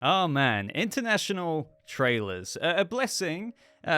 Oh man, international trailers. A blessing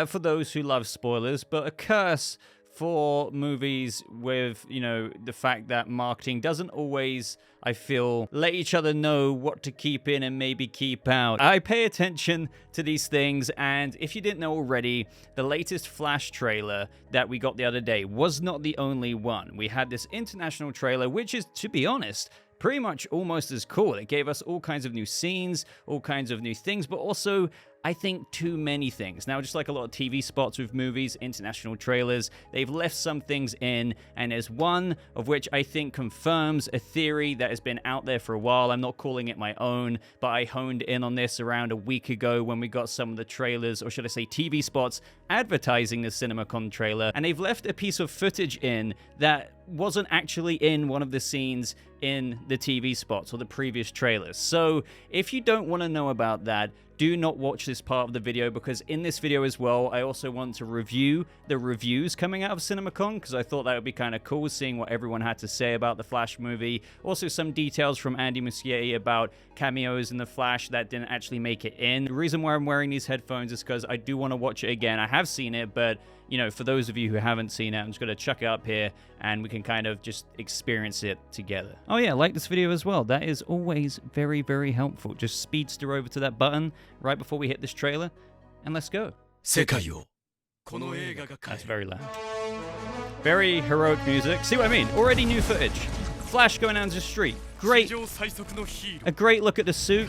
for those who love spoilers, but a curse for movies with, the fact that marketing doesn't always, I feel, let each other know what to keep in and maybe keep out. I pay attention to these things, and if you didn't know already, the latest Flash trailer that we got the other day was not the only one. We had this international trailer, which is, to be honest, pretty much almost as cool. It gave us all kinds of new scenes, all kinds of new things, but also, I think, too many things. Now, just like a lot of TV spots with movies, international trailers, they've left some things in, and there's one of which I think confirms a theory that has been out there for a while. I'm not calling it my own, but I honed in on this around a week ago when we got some of the trailers, or should I say TV spots, advertising the CinemaCon trailer, and they've left a piece of footage in that wasn't actually in one of the scenes in the TV spots or the previous trailers. So if you don't want to know about that, do not watch this part of the video, because in this video as well, I also want to review the reviews coming out of CinemaCon, because I thought that would be kind of cool, seeing what everyone had to say about the Flash movie. Also some details from Andy Muschietti about cameos in the Flash that didn't actually make it in. The reason why I'm wearing these headphones is because I do want to watch it again. I have seen it, but for those of you who haven't seen it, I'm just going to chuck it up here and we can kind of just experience it together. Oh yeah, like this video as well. That is always very, very helpful. Just speedster over to that button right before we hit this trailer, and let's go. That's very loud. Very heroic music. See what I mean? Already new footage. Flash going down the street. Great. A great look at the suit.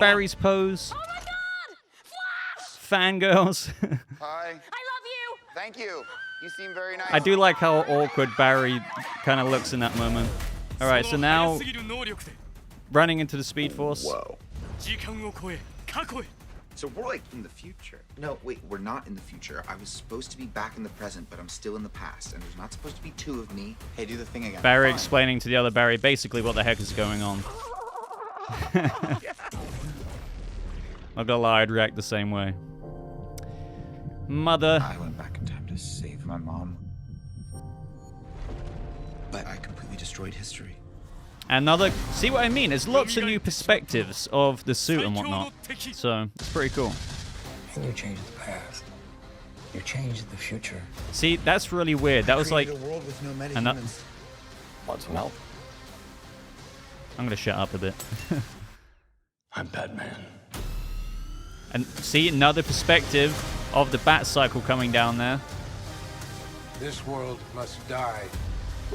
Barry's pose. Oh my God! Fangirls. Hi. I love you! Thank you. You seem very nice. I do like how awkward Barry kind of looks in that moment. All right, so now running into the Speed Force. Whoa. So we're like in the future. No, wait, we're not in the future. I was supposed to be back in the present, but I'm still in the past. And there's not supposed to be two of me. Hey, do the thing again. Barry Fine. explaining to the other Barry basically what the heck is going on. Not gonna lie, I'd react the same way. Mother. I went back in time to save my mom. But I completely destroyed history. Another, see what I mean? There's lots of new perspectives of the suit and whatnot. So, it's pretty cool. And you changed the past. You changed the future. See, that's really weird. That was like... A world with no metahumans. Want some help? I'm gonna shut up a bit. I'm Batman. And see, another perspective of the bat cycle coming down there. This world must die.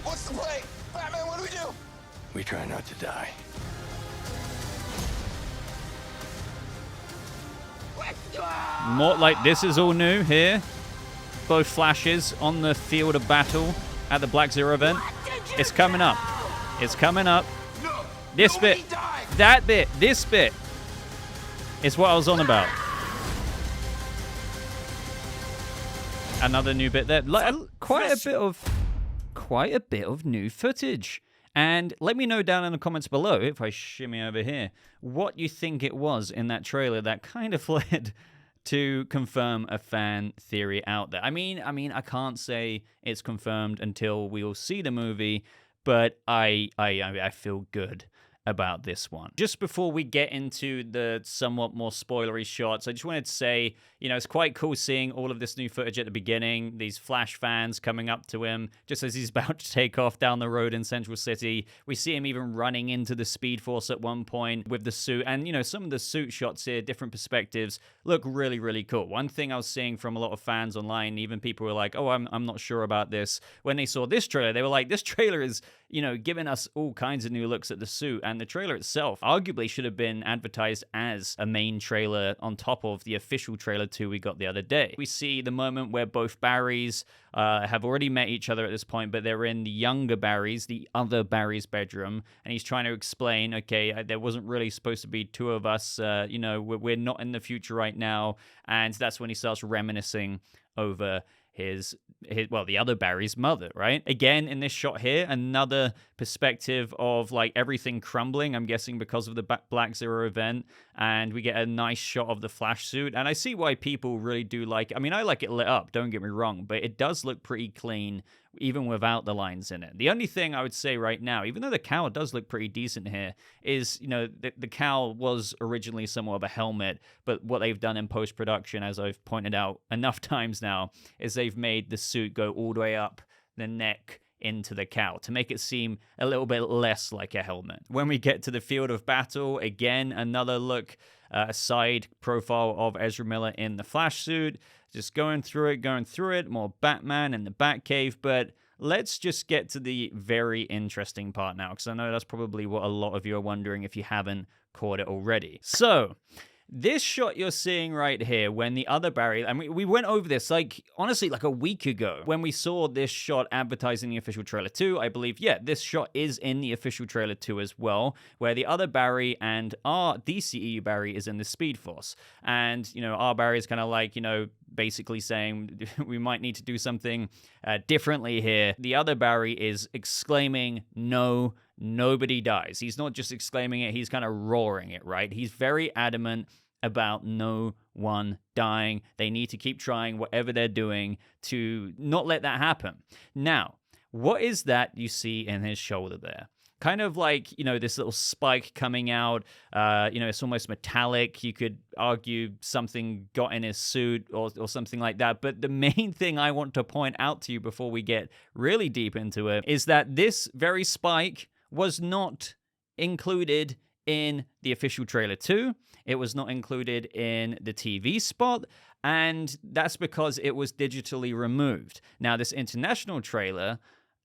What's the play? Batman, what do we do? We try not to die. More like this is all new here. Both Flashes on the field of battle at the Black Zero event. It's coming up. It's coming up. No, This bit. died. That bit. This bit. Is what I was on about. Another new bit there. Quite a bit of new footage. And let me know down in the comments below, if I shimmy over here, what you think it was in that trailer that kind of led to confirm a fan theory out there. I mean, I can't say it's confirmed until we all see the movie, but I feel good about this one. Just before we get into the somewhat more spoilery shots, I just wanted to say, it's quite cool seeing all of this new footage at the beginning, these Flash fans coming up to him just as he's about to take off down the road in Central City. We see him even running into the Speed Force at one point with the suit, and some of the suit shots here, different perspectives, look really, really cool. One thing I was seeing from a lot of fans online, even people were like, oh, I'm not sure about this. When they saw this trailer, they were like, this trailer is, giving us all kinds of new looks at the suit, and the trailer itself arguably should have been advertised as a main trailer on top of the official trailer 2 we got the other day. We see the moment where both Barrys have already met each other at this point, but they're in the younger Barry's, the other Barry's bedroom, and he's trying to explain, okay, there wasn't really supposed to be two of us, we're not in the future right now, and that's when he starts reminiscing over the other Barry's mother, right? Again, in this shot here, another perspective of like everything crumbling, I'm guessing because of the Black Zero event, and we get a nice shot of the Flash suit, and I see why people really do like it. I mean, I like it lit up, don't get me wrong, but it does look pretty clean even without the lines in it. The only thing I would say right now, even though the cowl does look pretty decent here, is, the cowl was originally somewhat of a helmet, but what they've done in post-production, as I've pointed out enough times now, is they've made the suit go all the way up the neck into the cowl to make it seem a little bit less like a helmet. When we get to the field of battle, again, another look, a side profile of Ezra Miller in the Flash suit, just going through it, more Batman in the Batcave, but let's just get to the very interesting part now, because I know that's probably what a lot of you are wondering if you haven't caught it already. So, this shot you're seeing right here, when the other Barry, and we went over this, honestly, a week ago, when we saw this shot advertising the official trailer 2, I believe, this shot is in the official trailer 2 as well, where the other Barry and our DCEU Barry is in the Speed Force. And, our Barry is kind of basically saying we might need to do something differently here. The other Barry is exclaiming, "No, nobody dies." He's not just exclaiming it, he's kind of roaring it, right? He's very adamant about no one dying. They need to keep trying whatever they're doing to not let that happen. Now, what is that you see in his shoulder there? Kind of this little spike coming out. It's almost metallic. You could argue something got in his suit or something like that. But the main thing I want to point out to you before we get really deep into it is that this very spike was not included in the official trailer 2. It was not included in the TV spot, and that's because it was digitally removed. Now, this international trailer,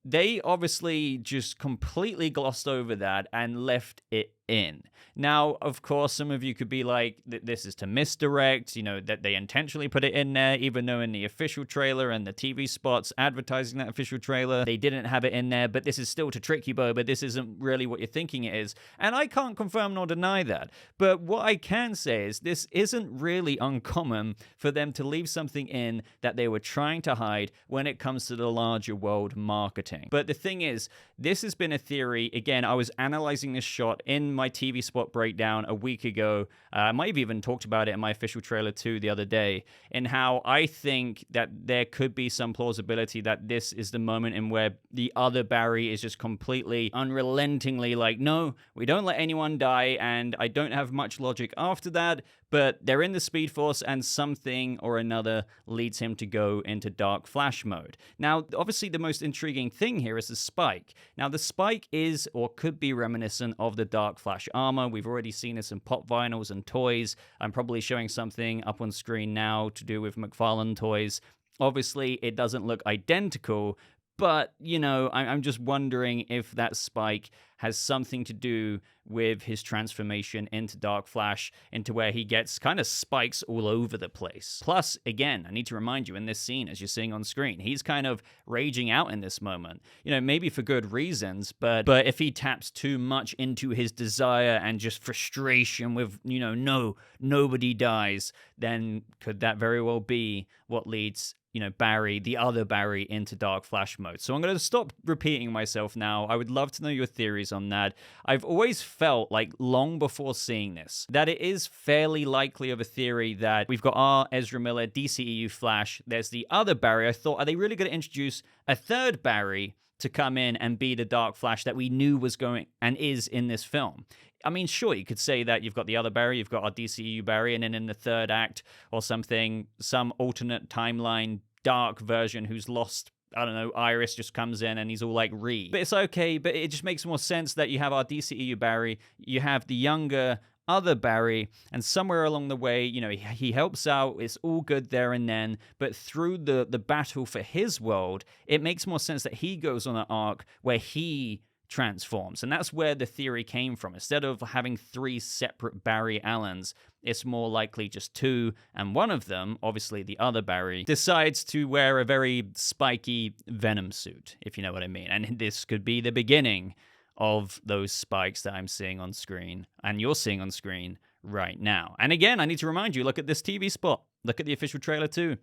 they obviously just completely glossed over that and left it in. Now, of course, some of you could be like, this is to misdirect, that they intentionally put it in there, even though in the official trailer and the TV spots advertising that official trailer, they didn't have it in there, but this is still to trick you, Bo, but this isn't really what you're thinking it is. And I can't confirm nor deny that. But what I can say is this isn't really uncommon for them to leave something in that they were trying to hide when it comes to the larger world marketing. But the thing is, this has been a theory. Again, I was analyzing this shot in my TV spot breakdown a week ago. I might have even talked about it in my official trailer 2 the other day, in how I think that there could be some plausibility that this is the moment in where the other Barry is just completely unrelentingly like, no, we don't let anyone die, and I don't have much logic after that, but they're in the Speed Force and something or another leads him to go into Dark Flash mode. Now, obviously the most intriguing thing here is the spike. Now, the spike is or could be reminiscent of the Dark Flash armor. We've already seen this in pop vinyls and toys. I'm probably showing something up on screen now to do with McFarlane toys. Obviously, it doesn't look identical, but, I'm just wondering if that spike has something to do with his transformation into Dark Flash, into where he gets kind of spikes all over the place. Plus, again, I need to remind you, in this scene, as you're seeing on screen, he's kind of raging out in this moment. Maybe for good reasons, but if he taps too much into his desire and just frustration with, nobody dies, then could that very well be what leads Barry, the other Barry, into Dark Flash mode. So I'm going to stop repeating myself now. I would love to know your theories on that. I've always felt like, long before seeing this, that it is fairly likely of a theory that we've got our Ezra Miller DCEU Flash, there's the other Barry. I thought, are they really going to introduce a third Barry to come in and be the Dark Flash that we knew was going and is in this film? I mean, sure, you could say that you've got the other Barry, you've got our DCEU Barry, and then in the third act or something, some alternate timeline dark version who's lost, I don't know, Iris just comes in and he's all like Ree. But it's okay, but it just makes more sense that you have our DCEU Barry, you have the younger other Barry, and somewhere along the way, he helps out, it's all good there and then, but through the battle for his world, it makes more sense that he goes on an arc where he transforms. And that's where the theory came from. Instead of having 3 separate Barry Allens, it's more likely just 2, and one of them, obviously the other Barry, decides to wear a very spiky Venom suit, if you know what I mean. And this could be the beginning of those spikes that I'm seeing on screen, and you're seeing on screen right now. And again, I need to remind you, look at this TV spot. Look at the official trailer too.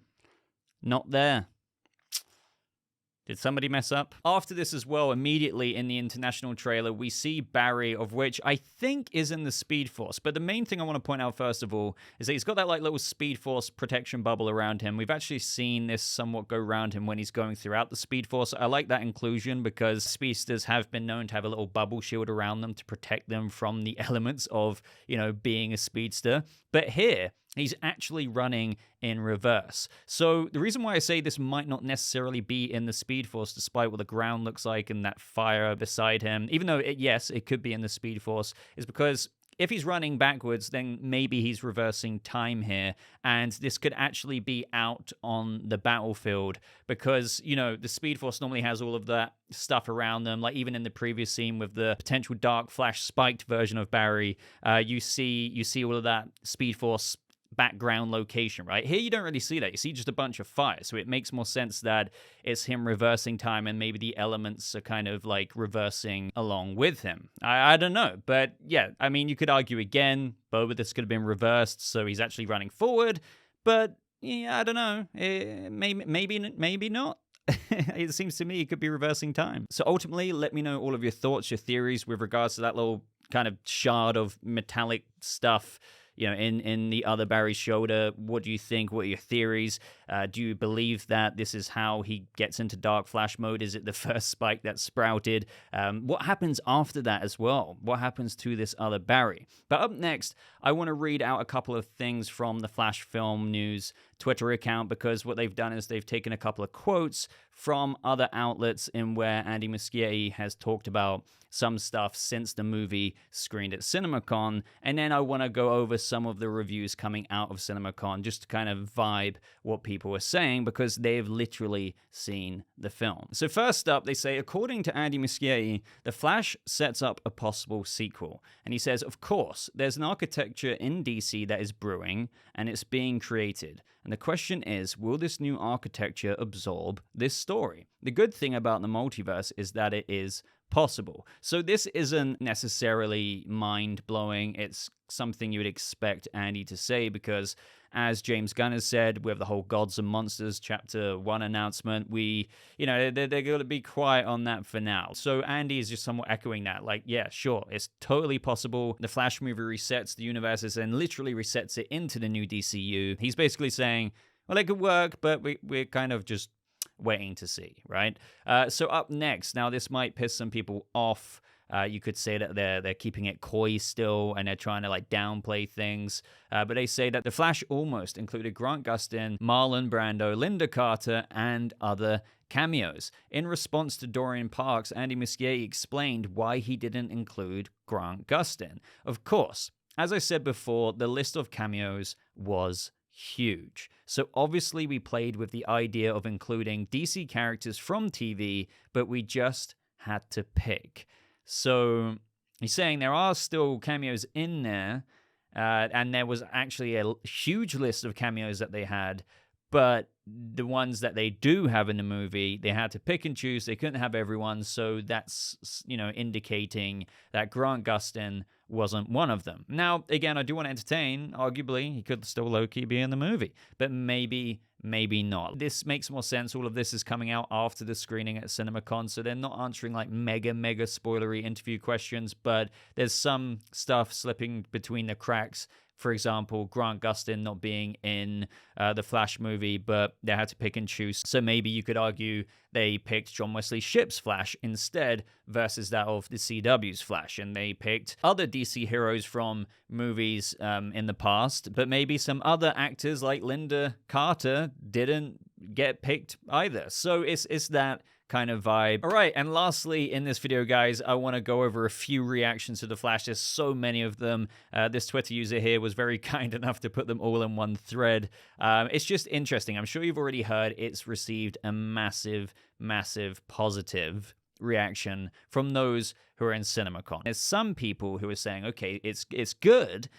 Not there. Did somebody mess up? After this as well, immediately in the international trailer, we see Barry, of which I think is in the Speed Force. But the main thing I want to point out first of all is that he's got that like little Speed Force protection bubble around him. We've actually seen this somewhat go around him when he's going throughout the Speed Force. I like that inclusion because speedsters have been known to have a little bubble shield around them to protect them from the elements of, being a speedster. But here, he's actually running in reverse. So the reason why I say this might not necessarily be in the Speed Force, despite what the ground looks like and that fire beside him, even though, yes, it could be in the Speed Force, is because if he's running backwards, then maybe he's reversing time here, and this could actually be out on the battlefield because, the Speed Force normally has all of that stuff around them, like even in the previous scene with the potential Dark Flash spiked version of Barry, you see all of that Speed Force background location, right? Here you don't really see that. You see just a bunch of fire. So it makes more sense that it's him reversing time and maybe the elements are kind of like reversing along with him. I don't know. But yeah, I mean, you could argue again, both of this could have been reversed, so he's actually running forward. But yeah, I don't know. Maybe not. It seems to me it could be reversing time. So ultimately, let me know all of your thoughts, your theories with regards to that little kind of shard of metallic stuff in the other Barry's shoulder. What do you think? What are your theories? Do you believe that this is how he gets into Dark Flash mode? Is it the first spike that sprouted? What happens after that as well? What happens to this other Barry? But up next, I want to read out a couple of things from the Flash Film News Twitter account, because what they've done is they've taken a couple of quotes from other outlets in where Andy Muschietti has talked about some stuff since the movie screened at CinemaCon, and then I want to go over some of the reviews coming out of CinemaCon just to kind of vibe what people are saying, because they've literally seen the film. So first up, they say, according to Andy Muschietti, The Flash sets up a possible sequel. And he says, of course, there's an architecture in DC that is brewing, and it's being created. And the question is, will this new architecture absorb this story? The good thing about the multiverse is that it is possible. So this isn't necessarily mind-blowing. It's something you would expect Andy to say because, as James Gunn has said with the whole Gods and Monsters Chapter 1 announcement, they're going to be quiet on that for now. So Andy is just somewhat echoing that. Like, yeah, sure, it's totally possible. The Flash movie resets the universes and literally resets it into the new DCU. He's basically saying, well, it could work, but we're kind of just waiting to see, right? So up next, now this might piss some people off. You could say that they're keeping it coy still and they're trying to like downplay things. But they say that The Flash almost included Grant Gustin, Marlon Brando, Linda Carter, and other cameos. In response to Dorian Parks, Andy Muschietti explained why he didn't include Grant Gustin. Of course, as I said before, the list of cameos was huge. So obviously we played with the idea of including DC characters from TV, but we just had to pick. So he's saying there are still cameos in there, and there was actually a huge list of cameos that they had, but the ones that they do have in the movie, they had to pick and choose. They couldn't have everyone, so that's, indicating that Grant Gustin wasn't one of them. Now, again, I do want to entertain. Arguably, he could still low-key be in the movie, but maybe not. This makes more sense. All of this is coming out after the screening at CinemaCon, so they're not answering like mega spoilery interview questions, but there's some stuff slipping between the cracks. For example, Grant Gustin not being in the Flash movie, but they had to pick and choose. So maybe you could argue they picked John Wesley Shipp's Flash instead versus that of the CW's Flash. And they picked other DC heroes from movies in the past, but maybe some other actors like Linda Carter didn't get picked either. So it's that kind of vibe. All right, and lastly in this video, guys, I want to go over a few reactions to The Flash. There's so many of them. This Twitter user here was very kind enough to put them all in one thread. It's just interesting. I'm sure you've already heard it's received a massive positive reaction from those who are in CinemaCon. There's some people who are saying, okay, it's good,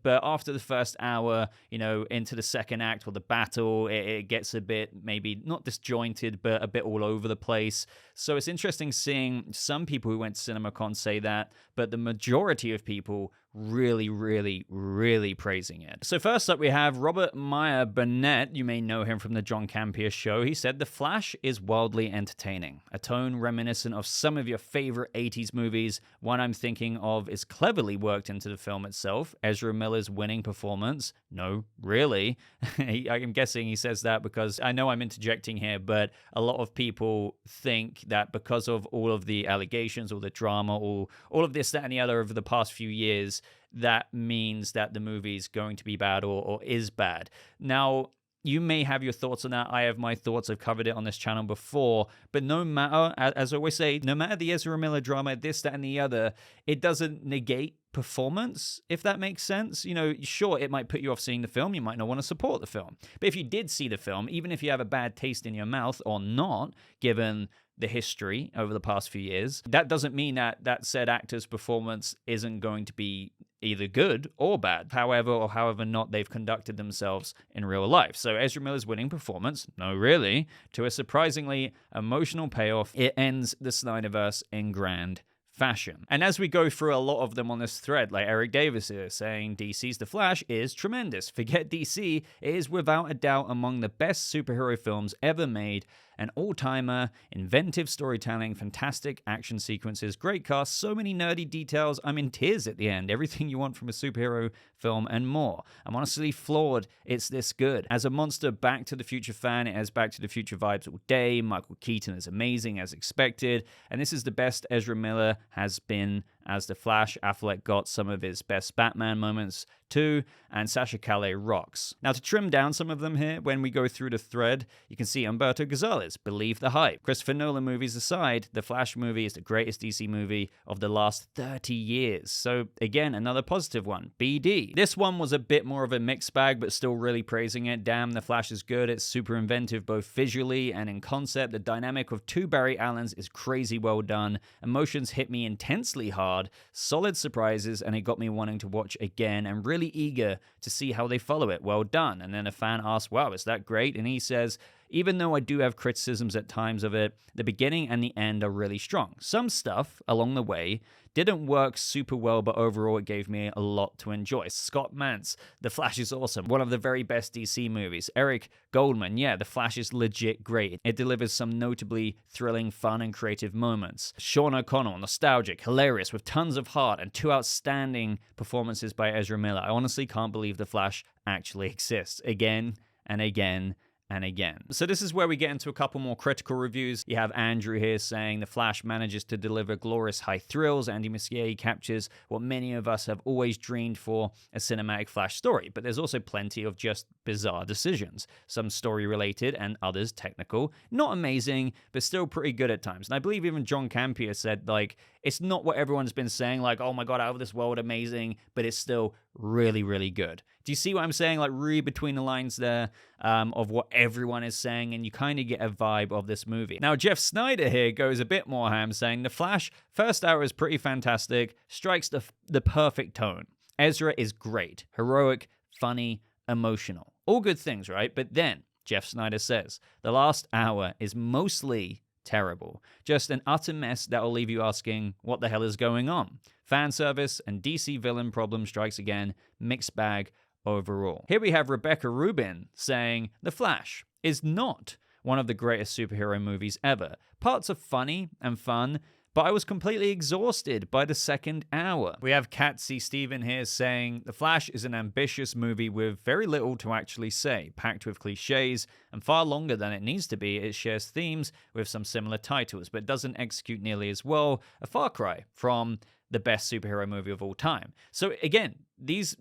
but after the first hour, into the second act or the battle, it gets a bit, maybe not disjointed, but a bit all over the place. So it's interesting seeing some people who went to CinemaCon say that, but the majority of people really, really, really praising it. So first up, we have Robert Meyer Burnett. You may know him from the John Campea show. He said, "The Flash is wildly entertaining. A tone reminiscent of some of your favorite 80s movies. One I'm thinking of is cleverly worked into the film itself. Ezra Miller's winning performance. No, really." I'm guessing he says that because I know I'm interjecting here, but a lot of people think that because of all of the allegations, all the drama, all of this, that, and the other over the past few years, that means that the movie's going to be bad or is bad. Now, you may have your thoughts on that. I have my thoughts. I've covered it on this channel before. But no matter, as I always say, no matter the Ezra Miller drama, this, that, and the other, it doesn't negate performance, if that makes sense. You know, sure, it might put you off seeing the film. You might not want to support the film. But if you did see the film, even if you have a bad taste in your mouth or not, given the history over the past few years, that doesn't mean that that said actor's performance isn't going to be either good or bad, however not they've conducted themselves in real life. So Ezra Miller's winning performance, no really, to a surprisingly emotional payoff, it ends the Snyderverse in grand fashion. And as we go through a lot of them on this thread, like Eric Davis is saying, DC's The Flash is tremendous. Forget DC, it is without a doubt among the best superhero films ever made. An all-timer, inventive storytelling, fantastic action sequences, great cast, so many nerdy details. I'm in tears at the end. Everything you want from a superhero film and more. I'm honestly floored it's this good. As a Monster Back to the Future fan, it has Back to the Future vibes all day. Michael Keaton is amazing as expected. And this is the best Ezra Miller has been as the Flash. Affleck got some of his best Batman moments too, and Sasha Calle rocks. Now, to trim down some of them here, when we go through the thread, you can see Humberto Gonzalez, believe the hype. Christopher Nolan movies aside, the Flash movie is the greatest DC movie of the last 30 years. So again, another positive one. BD. This one was a bit more of a mixed bag, but still really praising it. Damn, the Flash is good. It's super inventive, both visually and in concept. The dynamic of two Barry Allens is crazy well done. Emotions hit me intensely hard. Solid surprises, and it got me wanting to watch again and really eager to see how they follow it. Well done. And then a fan asked, wow, is that great? And he says, even though I do have criticisms at times of it, the beginning and the end are really strong. Some stuff along the way didn't work super well, but overall it gave me a lot to enjoy. Scott Mantz, The Flash is awesome. One of the very best DC movies. Eric Goldman, yeah, The Flash is legit great. It delivers some notably thrilling, fun, and creative moments. Sean O'Connell, nostalgic, hilarious, with tons of heart, and two outstanding performances by Ezra Miller. I honestly can't believe The Flash actually exists. Again and again and again. So this is where we get into a couple more critical reviews. You have Andrew here saying The Flash manages to deliver glorious high thrills. Andy Muschietti captures what many of us have always dreamed for, a cinematic Flash story. But there's also plenty of just bizarre decisions. Some story related and others technical. Not amazing, but still pretty good at times. And I believe even John Campea said, like, it's not what everyone's been saying, like, oh my god, out of this world, amazing, but it's still really, really good. Do you see what I'm saying? Like, read between the lines there of what everyone is saying, and you kind of get a vibe of this movie. Now, Jeff Snyder here goes a bit more ham, saying, The Flash, first hour is pretty fantastic, strikes the perfect tone. Ezra is great, heroic, funny, emotional. All good things, right? But then, Jeff Snyder says, the last hour is mostly terrible. Just an utter mess that will leave you asking, what the hell is going on? Fan service and DC villain problem strikes again, mixed bag overall. Here we have Rebecca Rubin saying, The Flash is not one of the greatest superhero movies ever. Parts are funny and fun, but I was completely exhausted by the second hour. We have Catsy Steven here saying, The Flash is an ambitious movie with very little to actually say, packed with cliches, and far longer than it needs to be. It shares themes with some similar titles, but doesn't execute nearly as well. A far cry from the best superhero movie of all time. So again, these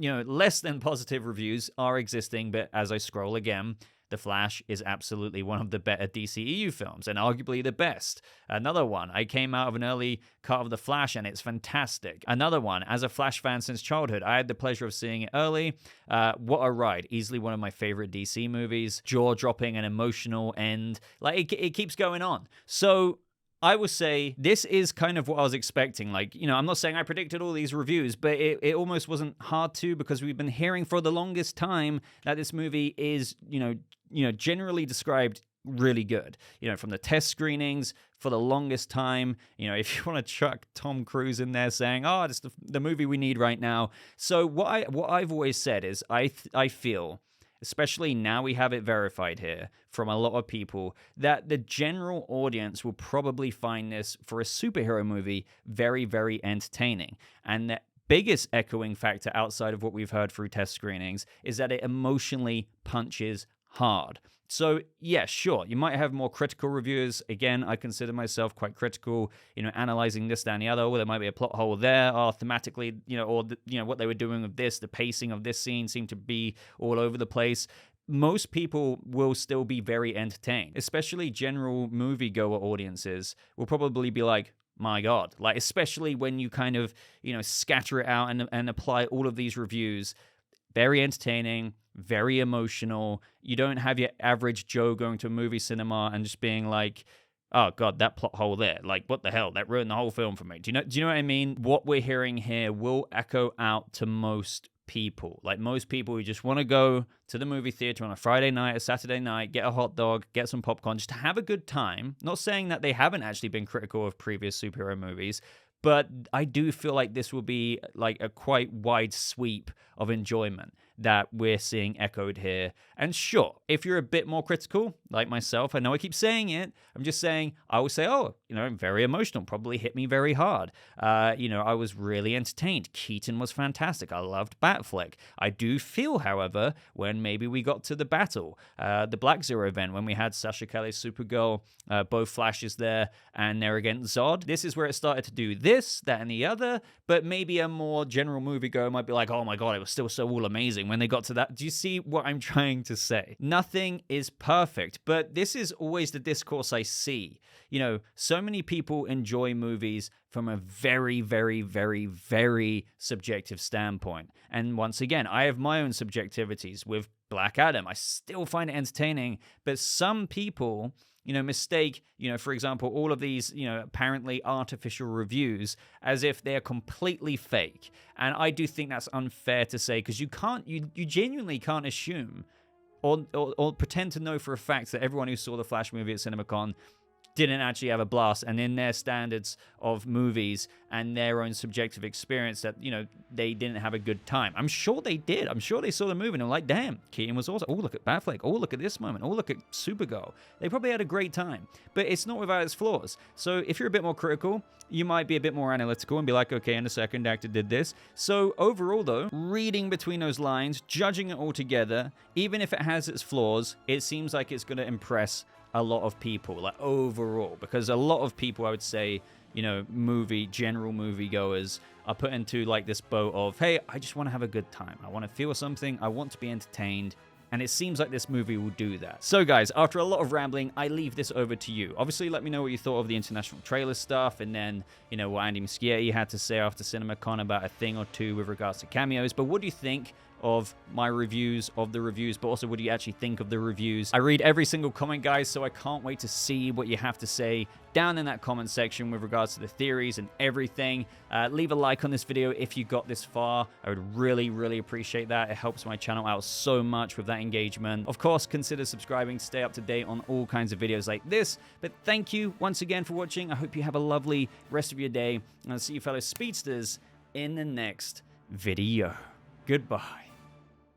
less than positive reviews are existing, but as I scroll again, The Flash is absolutely one of the better DCEU films, and arguably the best. Another one, I came out of an early cut of The Flash, and it's fantastic. Another one, as a Flash fan since childhood, I had the pleasure of seeing it early. What a ride. Easily one of my favorite DC movies. Jaw-dropping and emotional end. Like, it keeps going on. So I would say this is kind of what I was expecting. Like, I'm not saying I predicted all these reviews, but it almost wasn't hard to, because we've been hearing for the longest time that this movie is, generally described really good. From the test screenings, for the longest time. You know, if you want to chuck Tom Cruise in there saying, oh, it's the movie we need right now. So what I've always said is I feel, especially now we have it verified here from a lot of people, that the general audience will probably find this, for a superhero movie, very, very entertaining. And the biggest echoing factor outside of what we've heard through test screenings is that it emotionally punches hard. So, yeah, sure, you might have more critical reviewers. Again, I consider myself quite critical, you know, analyzing this, that, and the other. Or there might be a plot hole there, or thematically, you know, or, what they were doing with this, the pacing of this scene seemed to be all over the place. Most people will still be very entertained, especially general moviegoer audiences will probably be like, my God, like, especially when you kind of, you know, scatter it out and apply all of these reviews. Very entertaining, very emotional. You don't have your average Joe going to a movie cinema and just being like, oh God, that plot hole there. Like, what the hell? That ruined the whole film for me. Do you know what I mean? What we're hearing here will echo out to most people. Like, most people who just want to go to the movie theater on a Friday night, a Saturday night, get a hot dog, get some popcorn, just to have a good time. Not saying that they haven't actually been critical of previous superhero movies, but I do feel like this will be like a quite wide sweep of enjoyment that we're seeing echoed here. And sure, if you're a bit more critical, like myself, I know I keep saying it, I'm just saying, I will say, oh, you know, very emotional, probably hit me very hard. You know, I was really entertained. Keaton was fantastic. I loved Batfleck. I do feel, however, when maybe we got to the battle, the Black Zero event, when we had Sasha Kelly's Supergirl, both Flashes there, and they're against Zod, this is where it started to do this, that, and the other, but maybe a more general moviegoer might be like, oh my God, it was still so all amazing when they got to that. Do you see what I'm trying to say? Nothing is perfect, but this is always the discourse I see. You know, so many people enjoy movies from a very, very, very, very subjective standpoint. And once again, I have my own subjectivities with Black Adam. I still find it entertaining, but some people, you know, mistake, you know, for example, all of these, you know, apparently artificial reviews as if they're completely fake. And I do think that's unfair to say, because you genuinely can't assume or pretend to know for a fact that everyone who saw the Flash movie at CinemaCon didn't actually have a blast, and in their standards of movies and their own subjective experience that, you know, they didn't have a good time. I'm sure they did. I'm sure they saw the movie and were like, damn, Keaton was awesome. Oh, look at Batfleck. Oh, look at this moment. Oh, look at Supergirl. They probably had a great time, but it's not without its flaws. So if you're a bit more critical, you might be a bit more analytical and be like, okay, and the second actor did this. So overall, though, reading between those lines, judging it all together, even if it has its flaws, it seems like it's going to impress a lot of people, like overall, because a lot of people, I would say, you know, general moviegoers are put into like this boat of, hey, I just want to have a good time. I want to feel something. I want to be entertained. And it seems like this movie will do that. So guys, after a lot of rambling, I leave this over to you. Obviously, let me know what you thought of the international trailer stuff, and then, you know, what Andy Muschietti had to say after CinemaCon about a thing or two with regards to cameos. But what do you think of my reviews of the reviews, but also what do you actually think of the reviews? I read every single comment, guys, so I can't wait to see what you have to say down in that comment section with regards to the theories and everything. Leave a like on this video if you got this far. I would really, really appreciate that. It helps my channel out so much with that engagement. Of course, consider subscribing to stay up to date on all kinds of videos like this. But thank you once again for watching. I hope you have a lovely rest of your day, and I'll see you fellow speedsters in the next video. Goodbye.